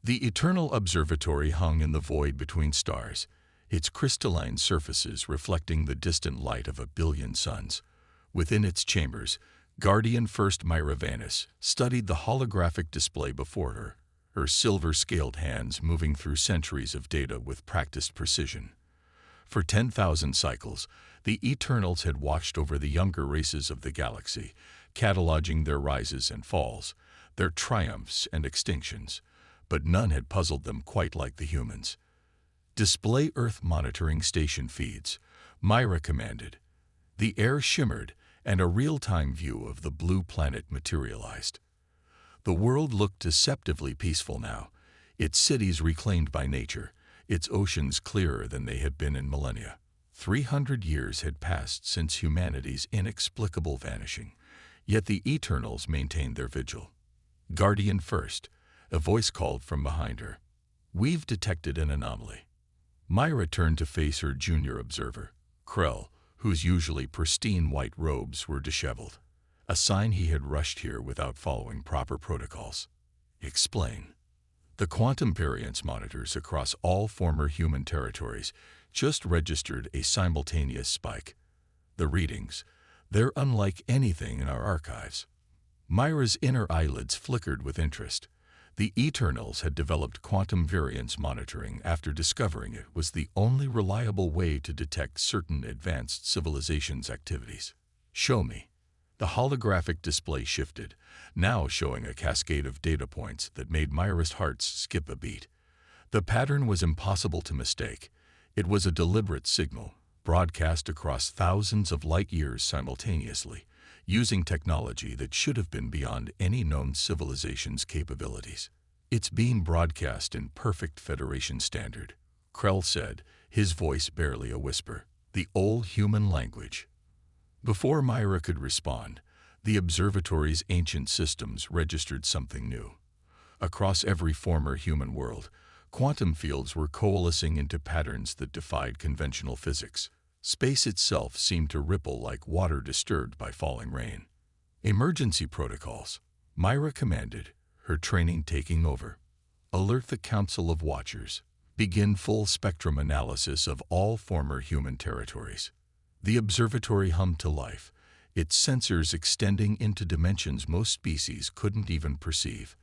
The eternal observatory hung in the void between stars, its crystalline surfaces reflecting the distant light of a billion suns. Within its chambers, Guardian First Myra Vanis studied the holographic display before her silver-scaled hands moving through centuries of data with practiced precision. For 10,000 cycles, the Eternals had watched over the younger races of the galaxy, cataloging their rises and falls, their triumphs and extinctions, but none had puzzled them quite like the humans. "Display Earth monitoring station feeds," Myra commanded. The air shimmered, and a real-time view of the blue planet materialized. The world looked deceptively peaceful now, its cities reclaimed by nature, its oceans clearer than they had been in millennia. 300 years had passed since humanity's inexplicable vanishing, yet the Eternals maintained their vigil. "Guardian First," a voice called from behind her. "We've detected an anomaly." Myra turned to face her junior observer, Krell, whose usually pristine white robes were disheveled, a sign he had rushed here without following proper protocols. "Explain." The quantum variance monitors across all former human territories just registered a simultaneous spike. The readings, they're unlike anything in our archives. Myra's inner eyelids flickered with interest. The Eternals had developed quantum variance monitoring after discovering it was the only reliable way to detect certain advanced civilizations' activities. "Show me." The holographic display shifted, now showing a cascade of data points that made Myra's heart skip a beat. The pattern was impossible to mistake. It was a deliberate signal, broadcast across thousands of light years simultaneously, using technology that should have been beyond any known civilization's capabilities. "It's being broadcast in perfect Federation standard," Krell said, his voice barely a whisper. "The old human language." Before Myra could respond, the observatory's ancient systems registered something new. Across every former human world, quantum fields were coalescing into patterns that defied conventional physics. Space itself seemed to ripple like water disturbed by falling rain. "Emergency protocols," Myra commanded, her training taking over. "Alert the Council of Watchers. Begin full spectrum analysis of all former human territories." The observatory hummed to life, its sensors extending into dimensions most species couldn't even perceive.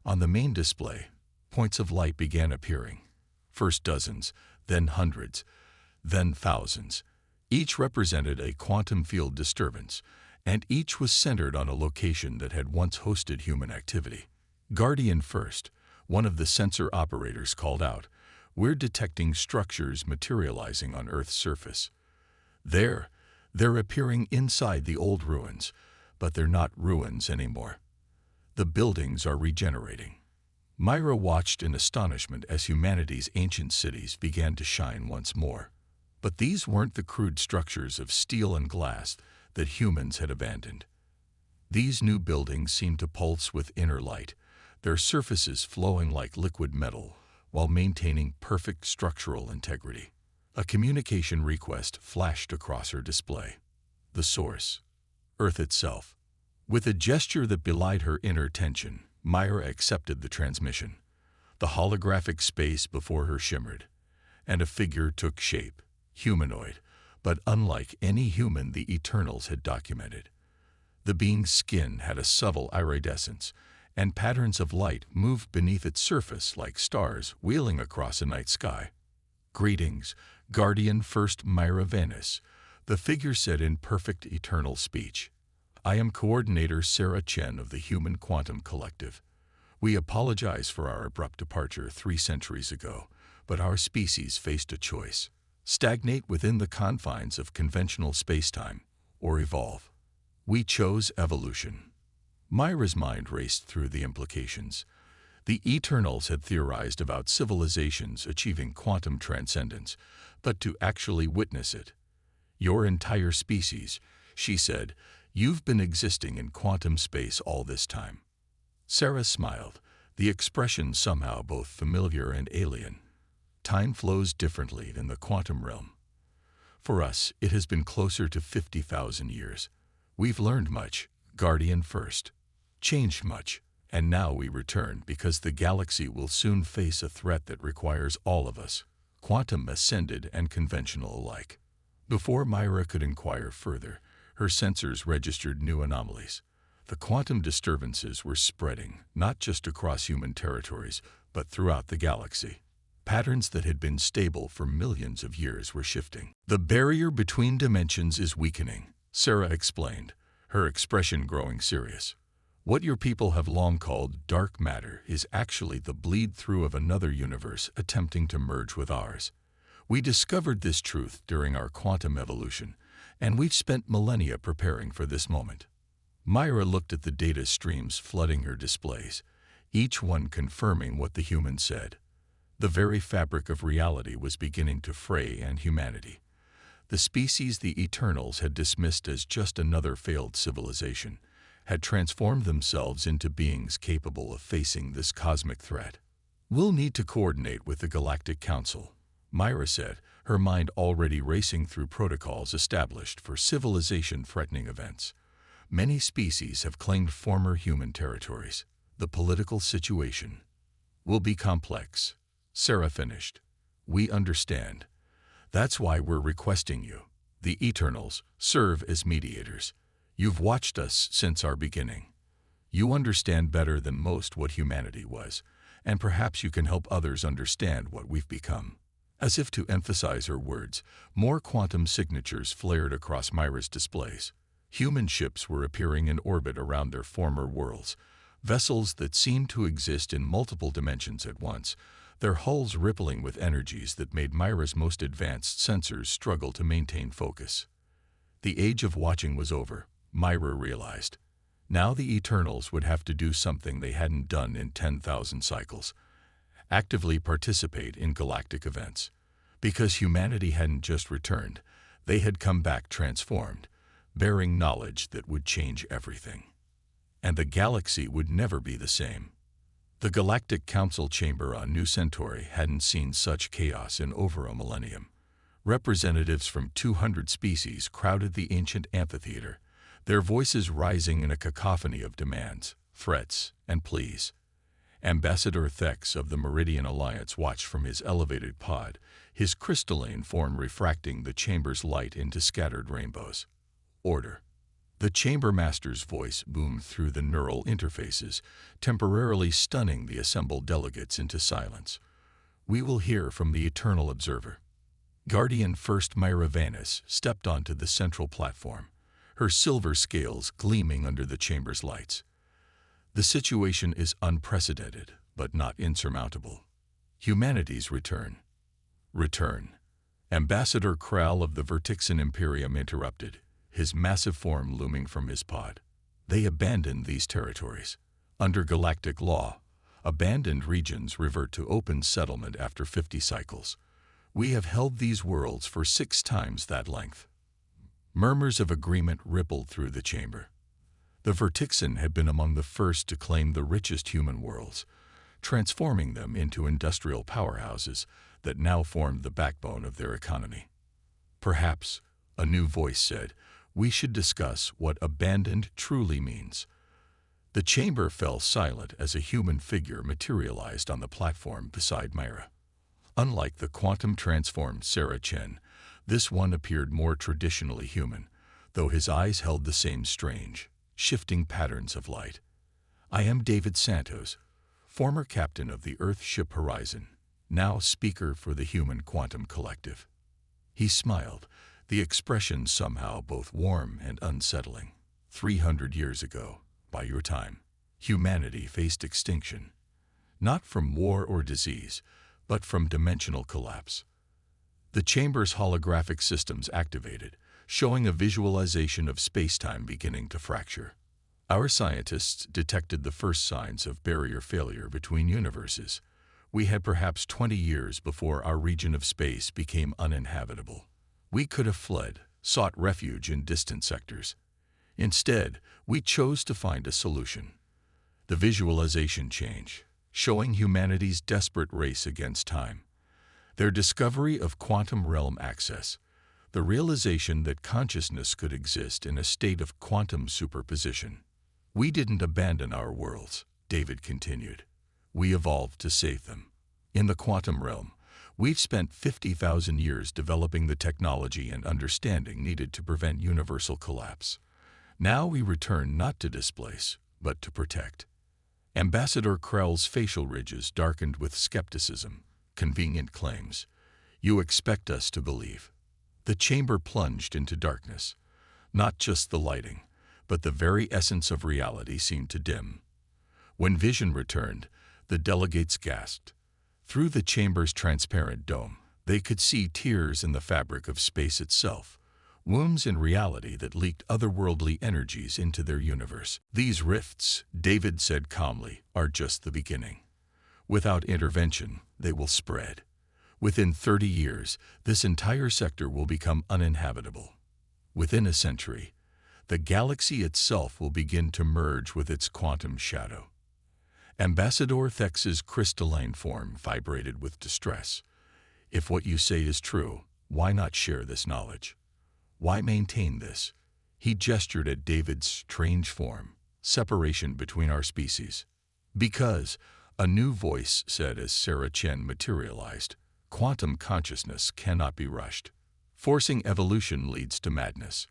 On the main display, points of light began appearing. First dozens, then hundreds, then thousands. Each represented a quantum field disturbance, and each was centered on a location that had once hosted human activity. "Guardian First," one of the sensor operators called out, "We're detecting structures materializing on Earth's surface. They're appearing inside the old ruins, but they're not ruins anymore. The buildings are regenerating." Myra watched in astonishment as humanity's ancient cities began to shine once more. But these weren't the crude structures of steel and glass that humans had abandoned. These new buildings seemed to pulse with inner light, their surfaces flowing like liquid metal while maintaining perfect structural integrity. A communication request flashed across her display. The source, Earth itself. With a gesture that belied her inner tension, Myra accepted the transmission. The holographic space before her shimmered, and a figure took shape, humanoid, but unlike any human the Eternals had documented. The being's skin had a subtle iridescence, and patterns of light moved beneath its surface like stars wheeling across a night sky. "Greetings, Guardian First Myra Vanis," the figure said in perfect eternal speech. "I am Coordinator Sarah Chen of the Human Quantum Collective. We apologize for our abrupt departure 3 centuries ago, but our species faced a choice: stagnate within the confines of conventional spacetime, or evolve. We chose evolution." Myra's mind raced through the implications. The Eternals had theorized about civilizations achieving quantum transcendence, but to actually witness it. "Your entire species," she said, "you've been existing in quantum space all this time." Sarah smiled, the expression somehow both familiar and alien. "Time flows differently in the quantum realm. For us, it has been closer to 50,000 years. We've learned much, Guardian First, changed much, And now we return because the galaxy will soon face a threat that requires all of us, quantum ascended and conventional alike. Before Myra could inquire further, her sensors registered new anomalies. The quantum disturbances were spreading, not just across human territories, but throughout the galaxy. Patterns that had been stable for millions of years were shifting. The barrier between dimensions is weakening, Sarah explained, her expression growing serious. What your people have long called dark matter is actually the bleed-through of another universe attempting to merge with ours. We discovered this truth during our quantum evolution, and we've spent millennia preparing for this moment. Myra looked at the data streams flooding her displays, each one confirming what the humans said. The very fabric of reality was beginning to fray, and humanity, the species the Eternals had dismissed as just another failed civilization, had transformed themselves into beings capable of facing this cosmic threat. We'll need to coordinate with the Galactic Council, Myra said, her mind already racing through protocols established for civilization-threatening events. Many species have claimed former human territories. The political situation will be complex, Sarah finished. We understand. That's why we're requesting you, the Eternals, serve as mediators. You've watched us since our beginning. You understand better than most what humanity was, and perhaps you can help others understand what we've become. As if to emphasize her words, more quantum signatures flared across Myra's displays. Human ships were appearing in orbit around their former worlds, vessels that seemed to exist in multiple dimensions at once, their hulls rippling with energies that made Myra's most advanced sensors struggle to maintain focus. The age of watching was over, Myra realized. Now the Eternals would have to do something they hadn't done in 10,000 cycles. Actively participate in galactic events. Because humanity hadn't just returned, they had come back transformed, bearing knowledge that would change everything. And the galaxy would never be the same. The Galactic Council chamber on New Centauri hadn't seen such chaos in over a millennium. Representatives from 200 species crowded the ancient amphitheater, their voices rising in a cacophony of demands, threats, and pleas. Ambassador Thex of the Meridian Alliance watched from his elevated pod, his crystalline form refracting the chamber's light into scattered rainbows. Order. The chamber master's voice boomed through the neural interfaces, temporarily stunning the assembled delegates into silence. We will hear from the Eternal Observer. Guardian First Myra Vanis stepped onto the central platform, her silver scales gleaming under the chamber's lights. The situation is unprecedented, but not insurmountable. Humanity's return. Return. Ambassador Kral of the Vertixan Imperium interrupted, his massive form looming from his pod. They abandoned these territories. Under galactic law, abandoned regions revert to open settlement after 50 cycles. We have held these worlds for 6 times that length. Murmurs of agreement rippled through the chamber. The Vertixan had been among the first to claim the richest human worlds, transforming them into industrial powerhouses that now formed the backbone of their economy. Perhaps, a new voice said, we should discuss what abandoned truly means. The chamber fell silent as a human figure materialized on the platform beside Myra. Unlike the quantum-transformed Sarah Chen, this one appeared more traditionally human, though his eyes held the same strange, shifting patterns of light. I am David Santos, former captain of the Earthship Horizon, now speaker for the Human Quantum Collective. He smiled, the expression somehow both warm and unsettling. 300 years ago, by your time, humanity faced extinction, not from war or disease, but from dimensional collapse. The chamber's holographic systems activated, showing a visualization of space-time beginning to fracture. Our scientists detected the first signs of barrier failure between universes. We had perhaps 20 years before our region of space became uninhabitable. We could have fled, sought refuge in distant sectors. Instead, we chose to find a solution. The visualization change, showing humanity's desperate race against time. Their discovery of quantum realm access, the realization that consciousness could exist in a state of quantum superposition. We didn't abandon our worlds, David continued. We evolved to save them. In the quantum realm, we've spent 50,000 years developing the technology and understanding needed to prevent universal collapse. Now we return not to displace, but to protect. Ambassador Krell's facial ridges darkened with skepticism. Convenient claims. You expect us to believe. The chamber plunged into darkness. Not just the lighting, but the very essence of reality seemed to dim. When vision returned, the delegates gasped. Through the chamber's transparent dome, they could see tears in the fabric of space itself, wombs in reality that leaked otherworldly energies into their universe. These rifts, David said calmly, are just the beginning. Without intervention, they will spread. Within 30 years, this entire sector will become uninhabitable. Within a century, the galaxy itself will begin to merge with its quantum shadow. Ambassador Thex's crystalline form vibrated with distress. If what you say is true, why not share this knowledge? Why maintain this? He gestured at David's strange form, separation between our species. Because, a new voice said as Sarah Chen materialized, quantum consciousness cannot be rushed. Forcing evolution leads to madness.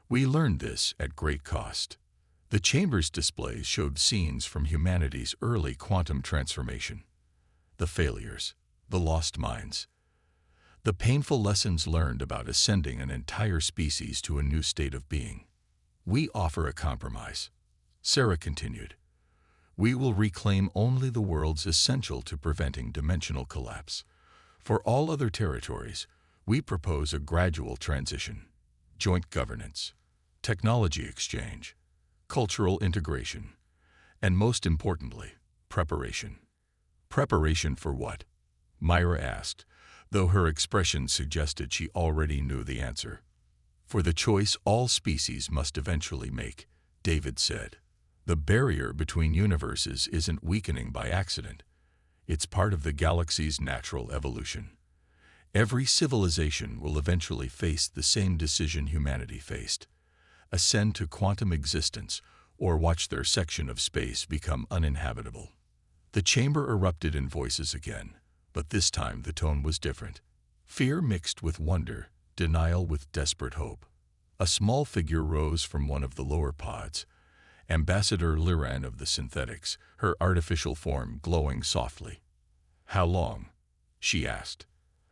We learned this at great cost. The chamber's displays showed scenes from humanity's early quantum transformation. The failures, the lost minds, the painful lessons learned about ascending an entire species to a new state of being. We offer a compromise. Sarah continued. We will reclaim only the worlds essential to preventing dimensional collapse. For all other territories, we propose a gradual transition, joint governance, technology exchange, cultural integration, and most importantly, preparation. Preparation for what? Myra asked, though her expression suggested she already knew the answer. For the choice all species must eventually make, David said. The barrier between universes isn't weakening by accident. It's part of the galaxy's natural evolution. Every civilization will eventually face the same decision humanity faced: ascend to quantum existence or watch their section of space become uninhabitable. The chamber erupted in voices again, but this time the tone was different. Fear mixed with wonder, denial with desperate hope. A small figure rose from one of the lower pods, Ambassador Liran of the Synthetics, her artificial form glowing softly. How long? She asked.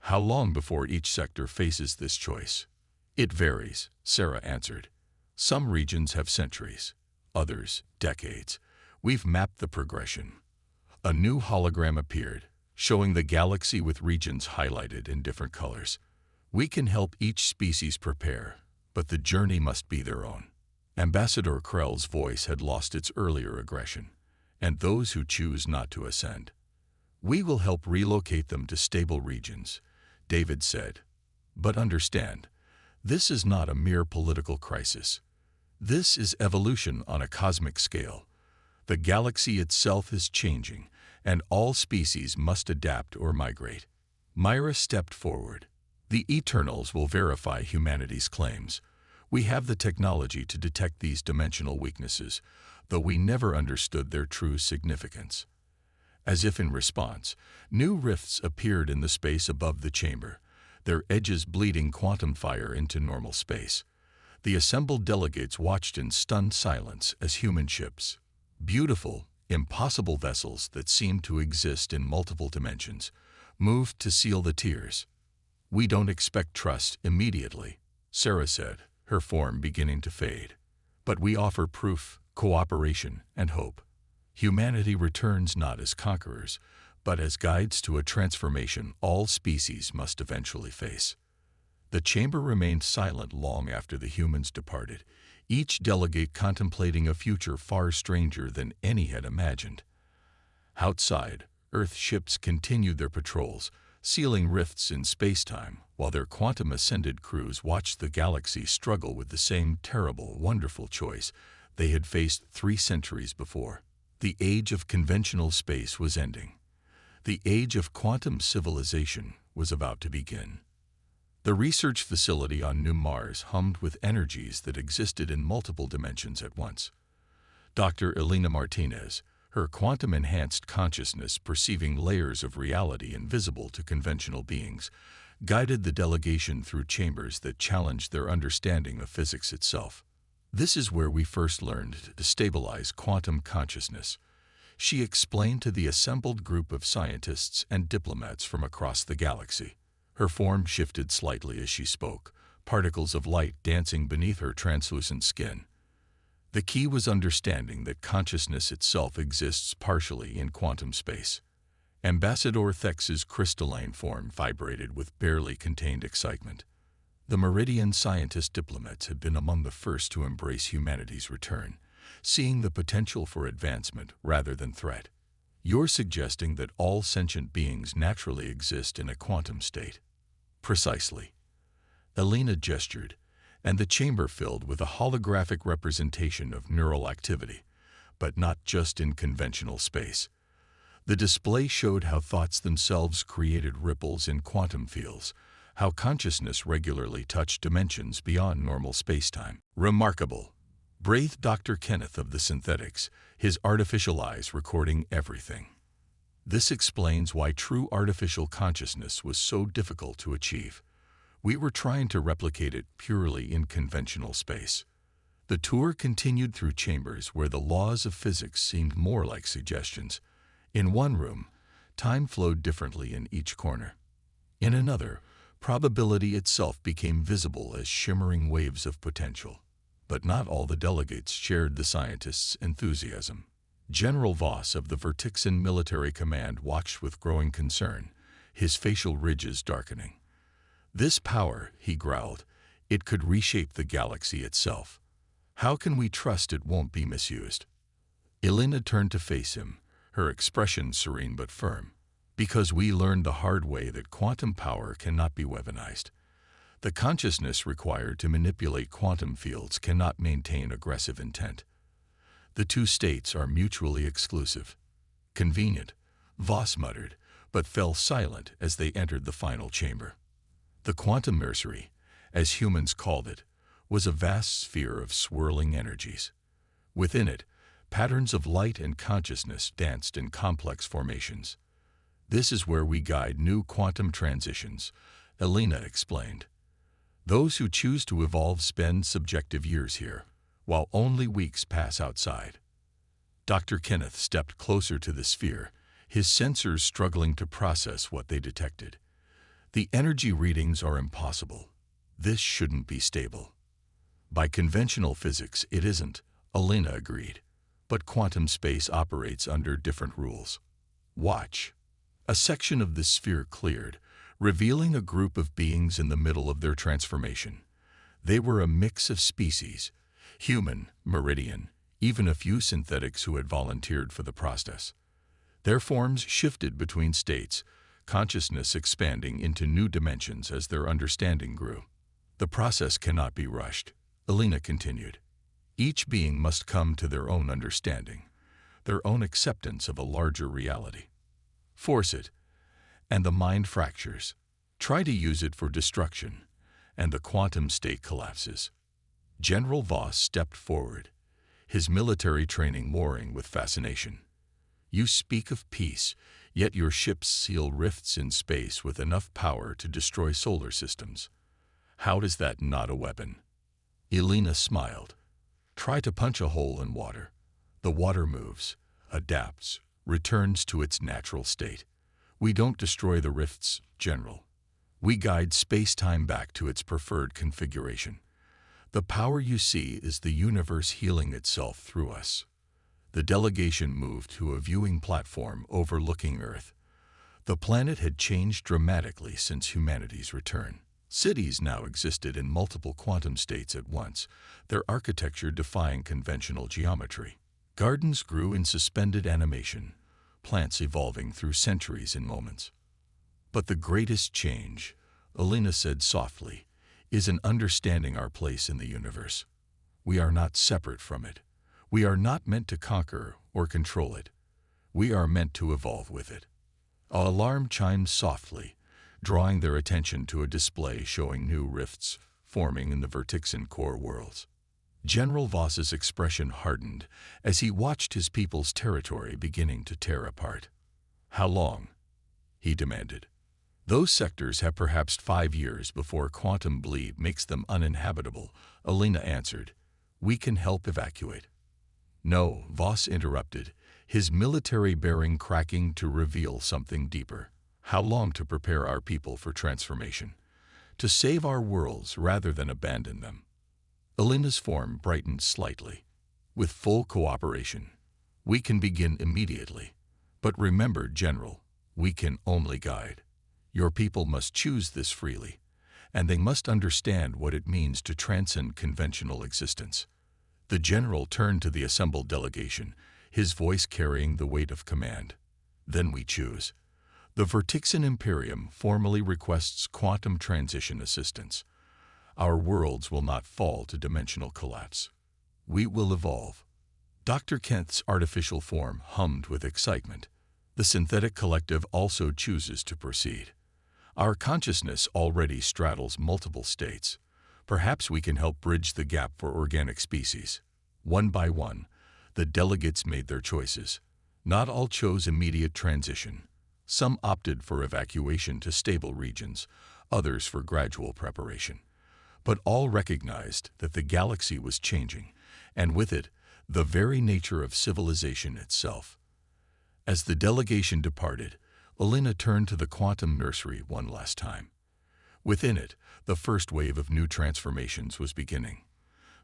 How long before each sector faces this choice? It varies, Sarah answered. Some regions have centuries, others decades. We've mapped the progression. A new hologram appeared, showing the galaxy with regions highlighted in different colors. We can help each species prepare, but the journey must be their own. Ambassador Krell's voice had lost its earlier aggression, and those who choose not to ascend. We will help relocate them to stable regions, David said. But understand, this is not a mere political crisis. This is evolution on a cosmic scale. The galaxy itself is changing, and all species must adapt or migrate. Myra stepped forward. The Eternals will verify humanity's claims. We have the technology to detect these dimensional weaknesses, though we never understood their true significance. As if in response, new rifts appeared in the space above the chamber, their edges bleeding quantum fire into normal space. The assembled delegates watched in stunned silence as human ships, beautiful, impossible vessels that seemed to exist in multiple dimensions, moved to seal the tears. We don't expect trust immediately, Sarah said, her form beginning to fade. But we offer proof, cooperation, and hope. Humanity returns not as conquerors, but as guides to a transformation all species must eventually face. The chamber remained silent long after the humans departed, each delegate contemplating a future far stranger than any had imagined. Outside, Earth ships continued their patrols, sealing rifts in space-time, while their quantum-ascended crews watched the galaxy struggle with the same terrible, wonderful choice they had faced 3 centuries before. The age of conventional space was ending. The age of quantum civilization was about to begin. The research facility on New Mars hummed with energies that existed in multiple dimensions at once. Dr. Elena Martinez, her quantum-enhanced consciousness perceiving layers of reality invisible to conventional beings, guided the delegation through chambers that challenged their understanding of physics itself. This is where we first learned to stabilize quantum consciousness, she explained to the assembled group of scientists and diplomats from across the galaxy. Her form shifted slightly as she spoke, particles of light dancing beneath her translucent skin. The key was understanding that consciousness itself exists partially in quantum space. Ambassador Thex's crystalline form vibrated with barely contained excitement. The Meridian scientist diplomats had been among the first to embrace humanity's return, seeing the potential for advancement rather than threat. You're suggesting that all sentient beings naturally exist in a quantum state. Precisely. Elena gestured, and the chamber filled with a holographic representation of neural activity, but not just in conventional space. The display showed how thoughts themselves created ripples in quantum fields, how consciousness regularly touched dimensions beyond normal spacetime. Remarkable, breathed Dr. Kenneth of the synthetics, his artificial eyes recording everything. This explains why true artificial consciousness was so difficult to achieve. We were trying to replicate it purely in conventional space. The tour continued through chambers where the laws of physics seemed more like suggestions. In one room, time flowed differently in each corner. In another, probability itself became visible as shimmering waves of potential. But not all the delegates shared the scientists' enthusiasm. General Voss of the Vertixen Military Command watched with growing concern, his facial ridges darkening. This power, he growled, it could reshape the galaxy itself. How can we trust it won't be misused? Elena turned to face him, her expression serene but firm. Because we learned the hard way that quantum power cannot be weaponized. The consciousness required to manipulate quantum fields cannot maintain aggressive intent. The two states are mutually exclusive. Convenient, Voss muttered, but fell silent as they entered the final chamber. The quantum nursery, as humans called it, was a vast sphere of swirling energies. Within it, patterns of light and consciousness danced in complex formations. This is where we guide new quantum transitions, Elena explained. Those who choose to evolve spend subjective years here, while only weeks pass outside. Dr. Kenneth stepped closer to the sphere, his sensors struggling to process what they detected. The energy readings are impossible. This shouldn't be stable. By conventional physics, it isn't, Elena agreed. But quantum space operates under different rules. Watch. A section of the sphere cleared, revealing a group of beings in the middle of their transformation. They were a mix of species, human, Meridian, even a few synthetics who had volunteered for the process. Their forms shifted between states, consciousness expanding into new dimensions as their understanding grew. The process cannot be rushed, Elena continued. Each being must come to their own understanding, their own acceptance of a larger reality. Force it, and the mind fractures. Try to use it for destruction, and the quantum state collapses. General Voss stepped forward, his military training roaring with fascination. You speak of peace, yet your ships seal rifts in space with enough power to destroy solar systems. How is that not a weapon? Elena smiled. Try to punch a hole in water. The water moves, adapts, returns to its natural state. We don't destroy the rifts, General. We guide space-time back to its preferred configuration. The power you see is the universe healing itself through us. The delegation moved to a viewing platform overlooking Earth. The planet had changed dramatically since humanity's return. Cities now existed in multiple quantum states at once, their architecture defying conventional geometry. Gardens grew in suspended animation, plants evolving through centuries in moments. But the greatest change, Elena said softly, is in understanding our place in the universe. We are not separate from it. We are not meant to conquer or control it. We are meant to evolve with it. An alarm chimed softly, drawing their attention to a display showing new rifts forming in the Vertixen core worlds. General Voss's expression hardened as he watched his people's territory beginning to tear apart. "How long?" he demanded. "Those sectors have perhaps 5 years before quantum bleed makes them uninhabitable," Elena answered. "We can help evacuate." "No," Voss interrupted, his military bearing cracking to reveal something deeper. "How long to prepare our people for transformation? To save our worlds rather than abandon them." Elena's form brightened slightly. "With full cooperation. We can begin immediately. But remember, General, we can only guide. Your people must choose this freely, and they must understand what it means to transcend conventional existence." The general turned to the assembled delegation, his voice carrying the weight of command. "Then we choose. The Vertixan Imperium formally requests quantum transition assistance. Our worlds will not fall to dimensional collapse. We will evolve." Dr. Kent's artificial form hummed with excitement. "The synthetic collective also chooses to proceed. Our consciousness already straddles multiple states. Perhaps we can help bridge the gap for organic species." One by one, the delegates made their choices. Not all chose immediate transition. Some opted for evacuation to stable regions, others for gradual preparation. But all recognized that the galaxy was changing, and with it, the very nature of civilization itself. As the delegation departed, Elena turned to the quantum nursery one last time. Within it, the first wave of new transformations was beginning.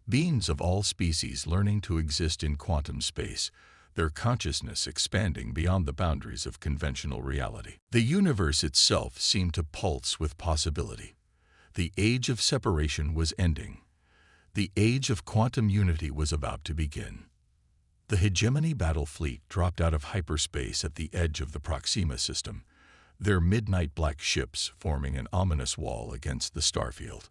Beings of all species learning to exist in quantum space, their consciousness expanding beyond the boundaries of conventional reality. The universe itself seemed to pulse with possibility. The age of separation was ending. The age of quantum unity was about to begin. The hegemony battle fleet dropped out of hyperspace at the edge of the Proxima system, their midnight black ships forming an ominous wall against the starfield.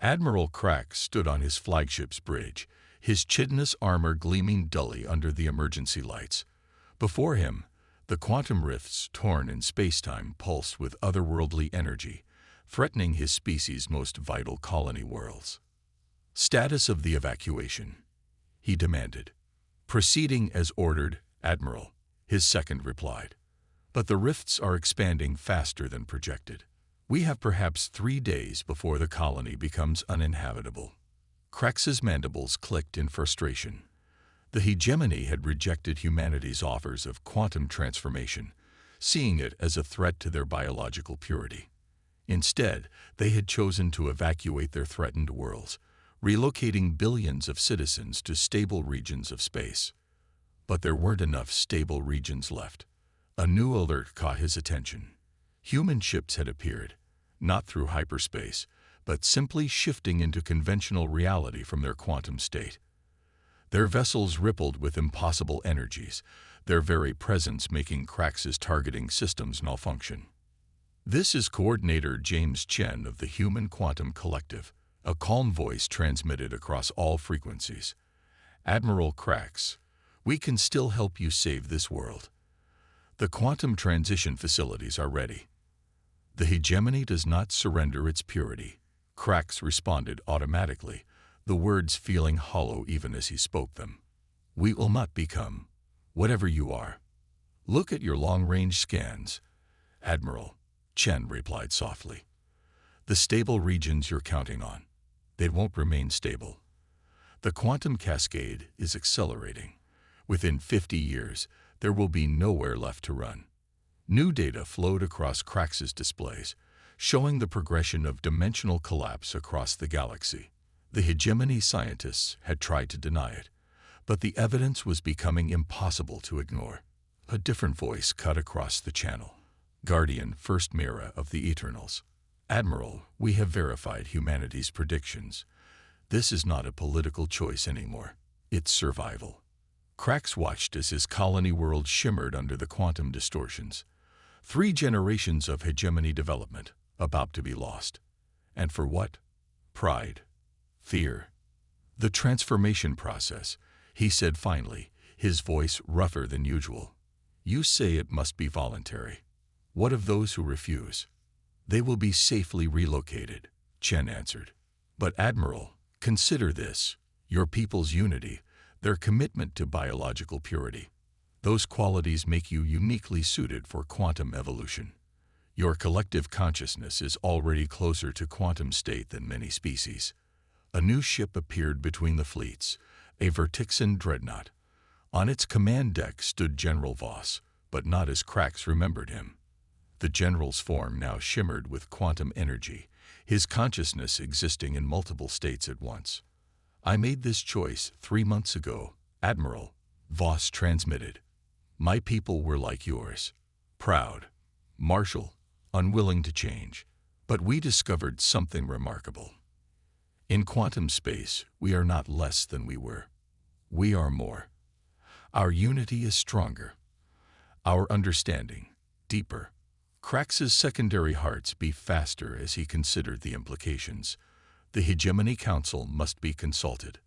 Admiral Krax stood on his flagship's bridge, his chitinous armor gleaming dully under the emergency lights. Before him, the quantum rifts torn in spacetime pulsed with otherworldly energy, threatening his species' most vital colony worlds. "Status of the evacuation," he demanded. "Proceeding as ordered, Admiral," his second replied. "But the rifts are expanding faster than projected. We have perhaps 3 days before the colony becomes uninhabitable." Krax's mandibles clicked in frustration. The hegemony had rejected humanity's offers of quantum transformation, seeing it as a threat to their biological purity. Instead, they had chosen to evacuate their threatened worlds, relocating billions of citizens to stable regions of space. But there weren't enough stable regions left. A new alert caught his attention. Human ships had appeared, not through hyperspace, but simply shifting into conventional reality from their quantum state. Their vessels rippled with impossible energies, their very presence making Krax's targeting systems malfunction. "This is Coordinator James Chen of the Human Quantum Collective," a calm voice transmitted across all frequencies. "Admiral Krax, we can still help you save this world. The quantum transition facilities are ready." "The hegemony does not surrender its purity," Krax responded automatically, the words feeling hollow even as he spoke them. "We will not become whatever you are. Look at your long-range scans, Admiral," Chen replied softly. "The stable regions you're counting on, they won't remain stable. The quantum cascade is accelerating. Within 50 years, there will be nowhere left to run." New data flowed across Krax's displays, showing the progression of dimensional collapse across the galaxy. The hegemony scientists had tried to deny it, but the evidence was becoming impossible to ignore. A different voice cut across the channel. "Guardian, First Mira of the Eternals. Admiral, we have verified humanity's predictions. This is not a political choice anymore. It's survival." Krax watched as his colony world shimmered under the quantum distortions. 3 generations of hegemony development, about to be lost. And for what? Pride. Fear. "The transformation process," he said finally, his voice rougher than usual. "You say it must be voluntary. What of those who refuse?" "They will be safely relocated," Chen answered. "But Admiral, consider this. Your people's unity, their commitment to biological purity. Those qualities make you uniquely suited for quantum evolution. Your collective consciousness is already closer to quantum state than many species. A new ship appeared between the fleets, a Vertixan dreadnought. On its command deck stood General Voss, but not as Krax remembered him. The general's form now shimmered with quantum energy, his consciousness existing in multiple states at once. "I made this choice 3 months ago, Admiral," Voss transmitted. "My people were like yours, proud, martial, unwilling to change. But we discovered something remarkable. In quantum space, we are not less than we were. We are more. Our unity is stronger. Our understanding, deeper." Krax's secondary hearts beat faster as he considered the implications. The Hegemony Council must be consulted.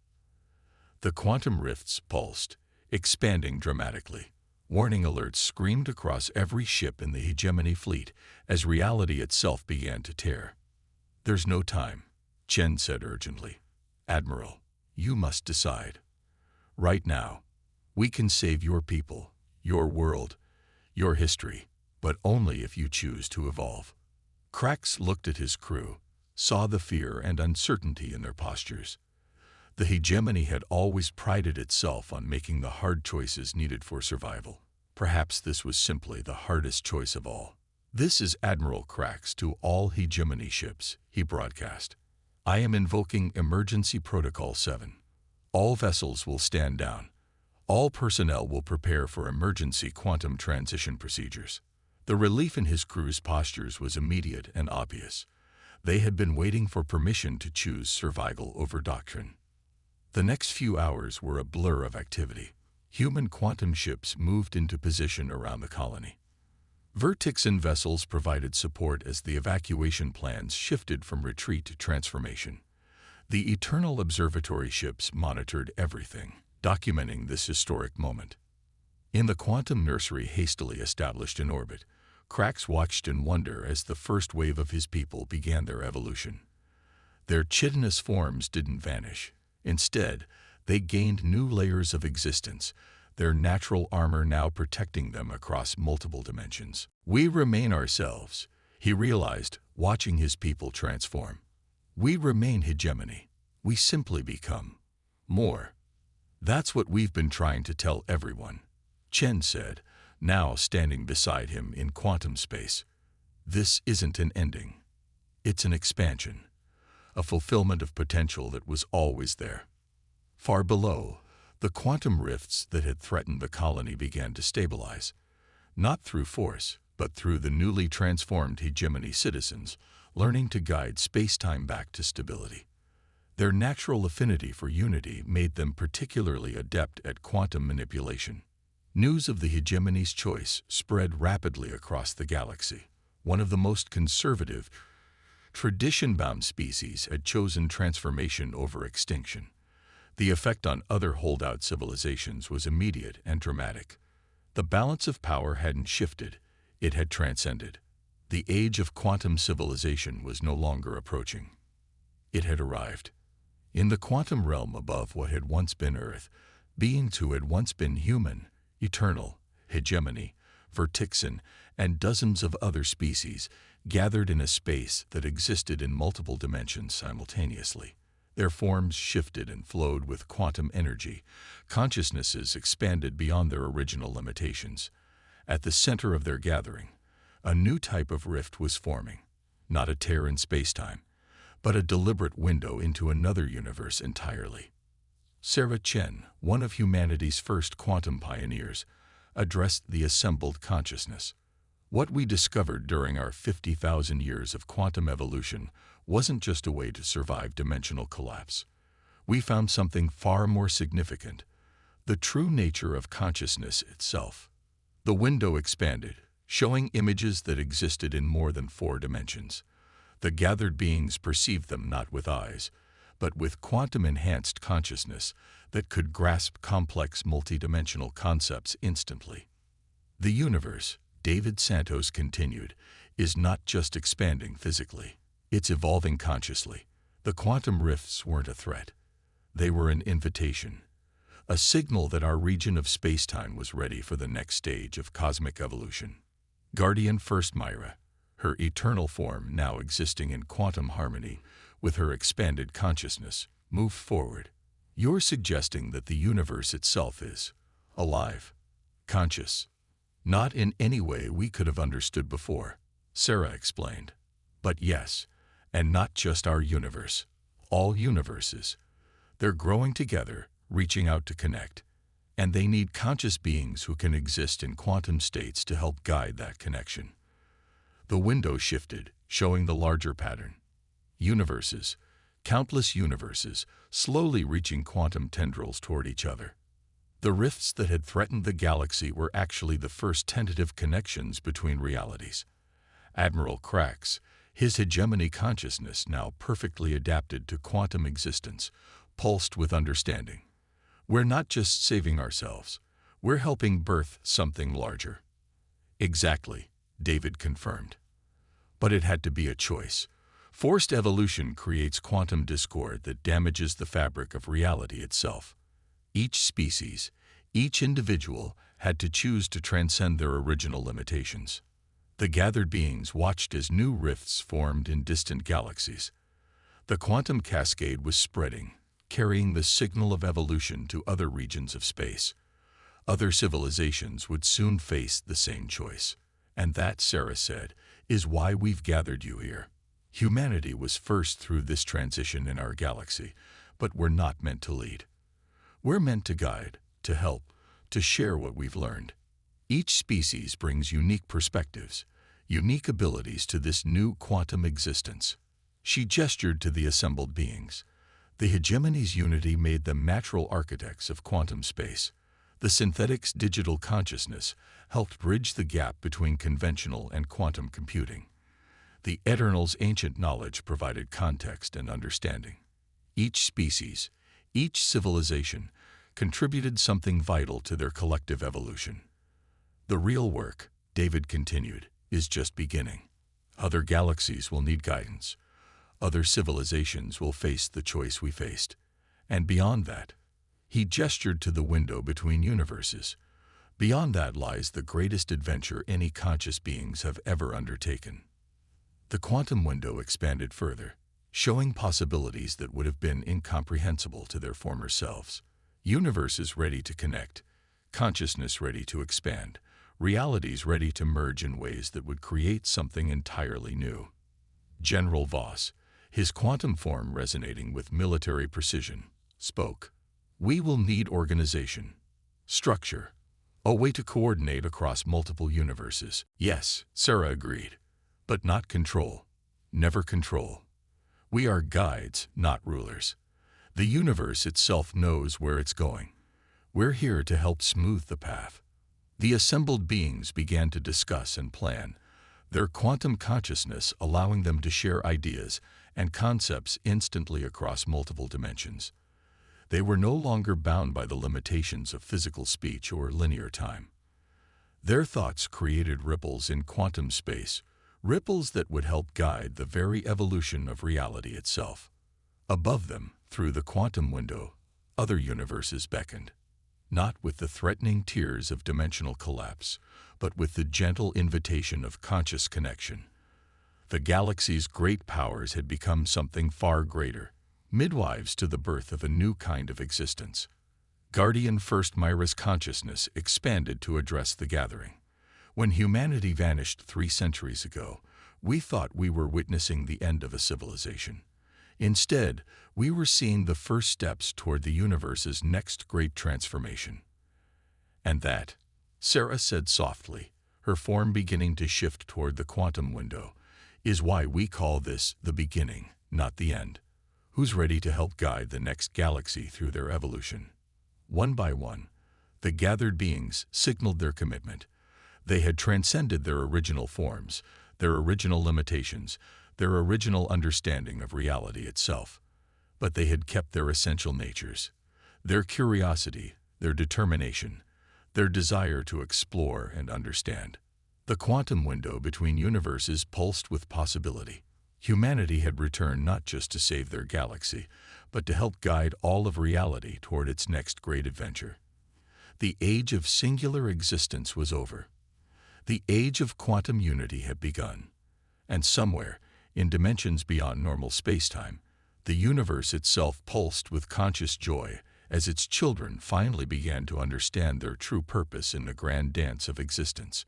The quantum rifts pulsed, expanding dramatically. Warning alerts screamed across every ship in the Hegemony fleet as reality itself began to tear. "There's no time," Chen said urgently. "Admiral, you must decide. Right now, we can save your people, your world, your history, but only if you choose to evolve." Krax looked at his crew, saw the fear and uncertainty in their postures. The Hegemony had always prided itself on making the hard choices needed for survival. Perhaps this was simply the hardest choice of all. "This is Admiral Krax to all Hegemony ships," he broadcast. "I am invoking Emergency Protocol 7. All vessels will stand down. All personnel will prepare for emergency quantum transition procedures." The relief in his crew's postures was immediate and obvious. They had been waiting for permission to choose survival over doctrine. The next few hours were a blur of activity. Human quantum ships moved into position around the colony. Vertixan vessels provided support as the evacuation plans shifted from retreat to transformation. The Eternal Observatory ships monitored everything, documenting this historic moment. In the quantum nursery hastily established in orbit, Krax watched in wonder as the first wave of his people began their evolution. Their chitinous forms didn't vanish. Instead, they gained new layers of existence, their natural armor now protecting them across multiple dimensions. "We remain ourselves," he realized, watching his people transform. "We remain Hegemony. We simply become more. That's what we've been trying to tell everyone," Chen said, now standing beside him in quantum space. "This isn't an ending. It's an expansion, a fulfillment of potential that was always there." Far below, the quantum rifts that had threatened the colony began to stabilize, not through force, but through the newly transformed Hegemony citizens, learning to guide space-time back to stability. Their natural affinity for unity made them particularly adept at quantum manipulation. News of the Hegemony's choice spread rapidly across the galaxy. One of the most conservative, tradition-bound species had chosen transformation over extinction. The effect on other holdout civilizations was immediate and dramatic. The balance of power hadn't shifted, it had transcended. The age of quantum civilization was no longer approaching. It had arrived. In the quantum realm above what had once been Earth, beings who had once been human, eternal, Hegemony, Vertixan, and dozens of other species gathered in a space that existed in multiple dimensions simultaneously. Their forms shifted and flowed with quantum energy. Consciousnesses expanded beyond their original limitations. At the center of their gathering, a new type of rift was forming, not a tear in spacetime, but a deliberate window into another universe entirely. Sarah Chen, one of humanity's first quantum pioneers, addressed the assembled consciousness. "What we discovered during our 50,000 years of quantum evolution wasn't just a way to survive dimensional collapse. We found something far more significant, the true nature of consciousness itself." The window expanded, showing images that existed in more than 4 dimensions. The gathered beings perceived them not with eyes, but with quantum-enhanced consciousness that could grasp complex multidimensional concepts instantly. "The universe," David Santos continued, "is not just expanding physically. It's evolving consciously. The quantum rifts weren't a threat. They were an invitation, a signal that our region of spacetime was ready for the next stage of cosmic evolution. Guardian First Myra, her eternal form now existing in quantum harmony with her expanded consciousness, moved forward. You're suggesting that the universe itself is alive, conscious, not in any way we could have understood before, Sarah explained. But yes, and not just our universe, all universes. They're growing together, reaching out to connect, and they need conscious beings who can exist in quantum states to help guide that connection. The window shifted, showing the larger pattern. Universes, countless universes, slowly reaching quantum tendrils toward each other. The rifts that had threatened the galaxy were actually the first tentative connections between realities. Admiral Crax, his hegemony consciousness now perfectly adapted to quantum existence, pulsed with understanding. We're not just saving ourselves, we're helping birth something larger. Exactly, David confirmed. But it had to be a choice. Forced evolution creates quantum discord that damages the fabric of reality itself. Each species, each individual, had to choose to transcend their original limitations. The gathered beings watched as new rifts formed in distant galaxies. The quantum cascade was spreading, carrying the signal of evolution to other regions of space. Other civilizations would soon face the same choice. And that, Sarah said, is why we've gathered you here. Humanity was first through this transition in our galaxy, but we're not meant to lead. We're meant to guide, to help, to share what we've learned. Each species brings unique perspectives, unique abilities to this new quantum existence. She gestured to the assembled beings. The hegemony's unity made them natural architects of quantum space. The synthetic's digital consciousness helped bridge the gap between conventional and quantum computing. The Eternal's ancient knowledge provided context and understanding. Each species, each civilization, contributed something vital to their collective evolution. The real work, David continued, is just beginning. Other galaxies will need guidance. Other civilizations will face the choice we faced. And beyond that, he gestured to the window between universes. Beyond that lies the greatest adventure any conscious beings have ever undertaken. The quantum window expanded further, showing possibilities that would have been incomprehensible to their former selves. Universes ready to connect, consciousness ready to expand, realities ready to merge in ways that would create something entirely new. General Voss, his quantum form resonating with military precision, spoke. We will need organization, structure, a way to coordinate across multiple universes. Yes, Sarah agreed, but not control. Never control. We are guides, not rulers. The universe itself knows where it's going. We're here to help smooth the path. The assembled beings began to discuss and plan, their quantum consciousness allowing them to share ideas and concepts instantly across multiple dimensions. They were no longer bound by the limitations of physical speech or linear time. Their thoughts created ripples in quantum space, ripples that would help guide the very evolution of reality itself. Above them, through the quantum window, other universes beckoned, not with the threatening tears of dimensional collapse, but with the gentle invitation of conscious connection. The galaxy's great powers had become something far greater, midwives to the birth of a new kind of existence. Guardian First Myra's consciousness expanded to address the gathering. When humanity vanished 3 centuries ago, we thought we were witnessing the end of a civilization. Instead, we were seeing the first steps toward the universe's next great transformation. And that, Sarah said softly, her form beginning to shift toward the quantum window, is why we call this the beginning, not the end. Who's ready to help guide the next galaxy through their evolution? One by one, the gathered beings signaled their commitment. They had transcended their original forms, their original limitations, their original understanding of reality itself. But they had kept their essential natures, their curiosity, their determination, their desire to explore and understand. The quantum window between universes pulsed with possibility. Humanity had returned not just to save their galaxy, but to help guide all of reality toward its next great adventure. The age of singular existence was over. The age of quantum unity had begun. And somewhere, in dimensions beyond normal spacetime, the universe itself pulsed with conscious joy as its children finally began to understand their true purpose in the grand dance of existence.